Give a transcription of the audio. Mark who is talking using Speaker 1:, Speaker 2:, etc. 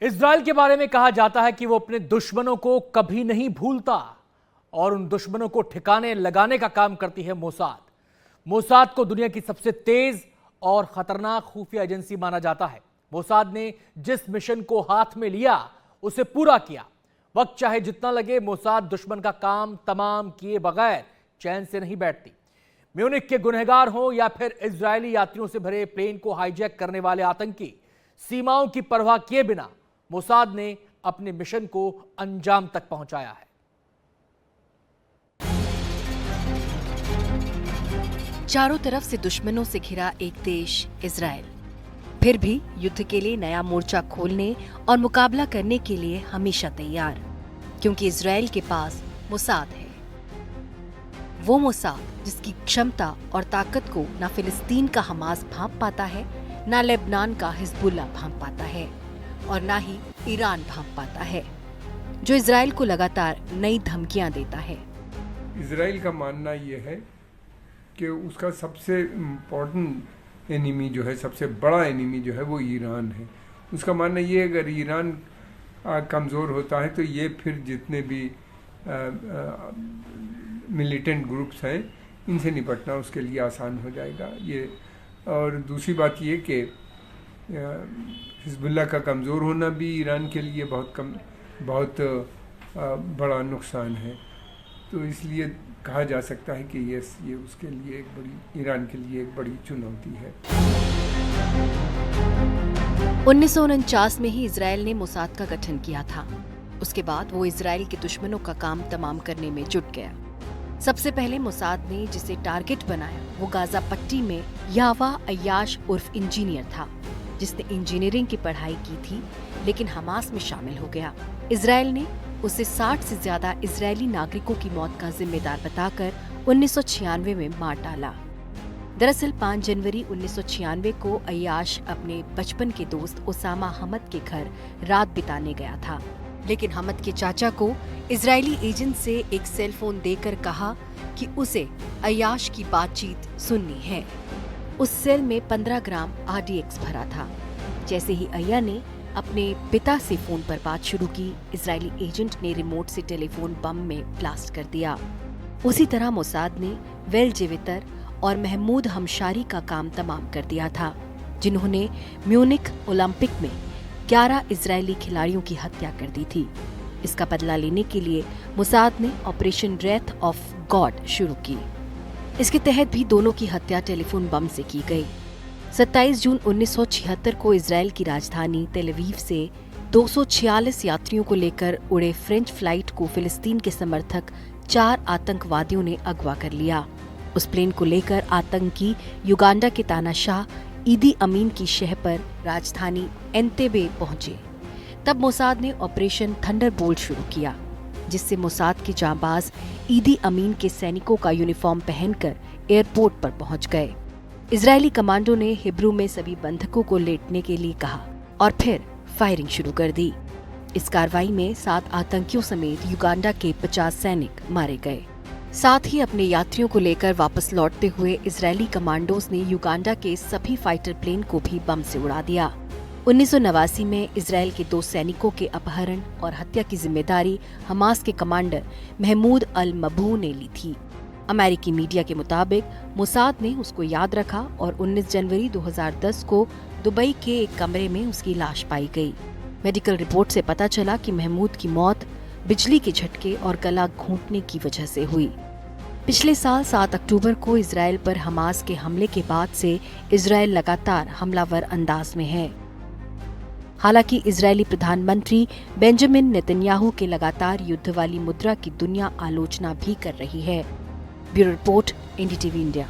Speaker 1: Israel के बारे में कहा जाता है कि वो अपने दुश्मनों को कभी नहीं भूलता और उन दुश्मनों को ठिकाने लगाने का काम करती है मोसाद। मोसाद को दुनिया की सबसे तेज और खतरनाक खुफिया एजेंसी माना जाता है। मोसाद ने जिस मिशन को हाथ में लिया उसे पूरा किया। वक्त चाहे जितना लगे, मोसाद दुश्मन का काम तमाम किए बगैर चैन से नहीं बैठती। म्यूनिख के गुनहगार हो या फिर इजरायली यात्रियों से भरे प्लेन को हाईजैक करने वाले आतंकी, सीमाओं की परवाह किए बिना मोसाद ने अपने मिशन को अंजाम तक पहुंचाया है।
Speaker 2: चारों तरफ से दुश्मनों से घिरा एक देश इजराइल, फिर भी युद्ध के लिए नया मोर्चा खोलने और मुकाबला करने के लिए हमेशा तैयार, क्योंकि इजराइल के पास मोसाद है। वो मोसाद जिसकी क्षमता और ताकत को न फिलिस्तीन का हमास भांप पाता है, न लेबनान का हिजबुल्लाह भांप पाता है और न ही ईरान भांप पाता है, जो इजराइल को लगातार नई धमकियां देता है।
Speaker 3: इजराइल का मानना यह है कि उसका सबसे इम्पोर्टेंट एनिमी जो है, सबसे बड़ा एनिमी जो है वो ईरान है। उसका मानना ये है अगर ईरान कमज़ोर होता है तो ये फिर जितने भी मिलिटेंट ग्रुप्स हैं इनसे निपटना उसके लिए आसान हो जाएगा। ये और दूसरी बात ये कि हिजबुल्लाह का कमज़ोर होना भी ईरान के लिए बहुत बड़ा नुकसान है। तो इसलिए कहा जा सकता है कि ये उसके लिए ईरान के लिए एक बड़ी चुनौती है।
Speaker 2: 1949 में ही इजराइल ने मोसाद का गठन किया था। उसके बाद वो इजराइल के दुश्मनों का काम तमाम करने में जुट गया। सबसे पहले मोसाद ने जिसे टारगेट बनाया वो गाजा पट्टी में यावा अय्याश उर्फ इंजीनियर था, जिसने इंजीनियरिंग की पढ़ाई की थी लेकिन हमास में शामिल हो गया। इजराइल ने उसे 60 से ज्यादा इजरायली नागरिकों की मौत का जिम्मेदार बताकर 1996 में मार डाला। दरअसल 5 जनवरी 1996 को अय्याश अपने बचपन के दोस्त उसामा हमद के घर रात बिताने गया था, लेकिन हमद के चाचा को इजरायली एजेंट से एक सेल फोन देकर कहा कि उसे अय्याश की बातचीत सुननी है। उस सेल में 15 ग्राम RDX भरा था। जैसे ही अय्या ने अपने पिता से फोन पर बात शुरू की, इजरायली एजेंट ने रिमोट से टेलीफोन बम में ब्लास्ट कर दिया। उसी तरह मोसाद ने वेल जेवितर और महमूद हमशारी का काम तमाम कर दिया था, जिन्होंने म्यूनिख ओलंपिक में 11 इजरायली खिलाड़ियों की हत्या कर दी थी। इसका बदला लेने के लिए मोसाद ने ऑपरेशन रेथ ऑफ गॉड शुरू की। इसके तहत भी दोनों की हत्या टेलीफोन बम से की गई। 27 जून 1976 को इजराइल की राजधानी तेल अवीव से 246 यात्रियों को लेकर उड़े फ्रेंच फ्लाइट को फिलिस्तीन के समर्थक 4 आतंकवादियों ने अगवा कर लिया। उस प्लेन को लेकर आतंकी युगांडा के तानाशाह ईदी अमीन की शह पर राजधानी एंतेबे पहुंचे। तब मोसाद ने ऑपरेशन थंडरबोल्ट शुरू किया, जिससे मोसाद के जांबाज ईदी अमीन के सैनिकों का यूनिफॉर्म पहनकर एयरपोर्ट पर पहुंच गए। इजरायली कमांडो ने हिब्रू में सभी बंधकों को लेटने के लिए कहा और फिर फायरिंग शुरू कर दी। इस कार्रवाई में 7 आतंकियों समेत युगांडा के 50 सैनिक मारे गए। साथ ही अपने यात्रियों को लेकर वापस लौटते हुए इजरायली कमांडोज ने युगांडा के सभी फाइटर प्लेन को भी बम से उड़ा दिया। 1989 में इजरायल के 2 सैनिकों के अपहरण और हत्या की जिम्मेदारी हमास के कमांडर महमूद अल मबू ने ली थी। अमेरिकी मीडिया के मुताबिक मोसाद ने उसको याद रखा और 19 जनवरी 2010 को दुबई के एक कमरे में उसकी लाश पाई गई। मेडिकल रिपोर्ट से पता चला कि महमूद की मौत बिजली के झटके और गला घोंटने की वजह से हुई। पिछले साल 7 अक्टूबर को इजरायल पर हमास के हमले के बाद से इजरायल लगातार हमलावर अंदाज में है। हालांकि इजरायली प्रधानमंत्री बेंजामिन नेतन्याहू के लगातार युद्ध वाली मुद्रा की दुनिया आलोचना भी कर रही है। Bureau report, NDTV India.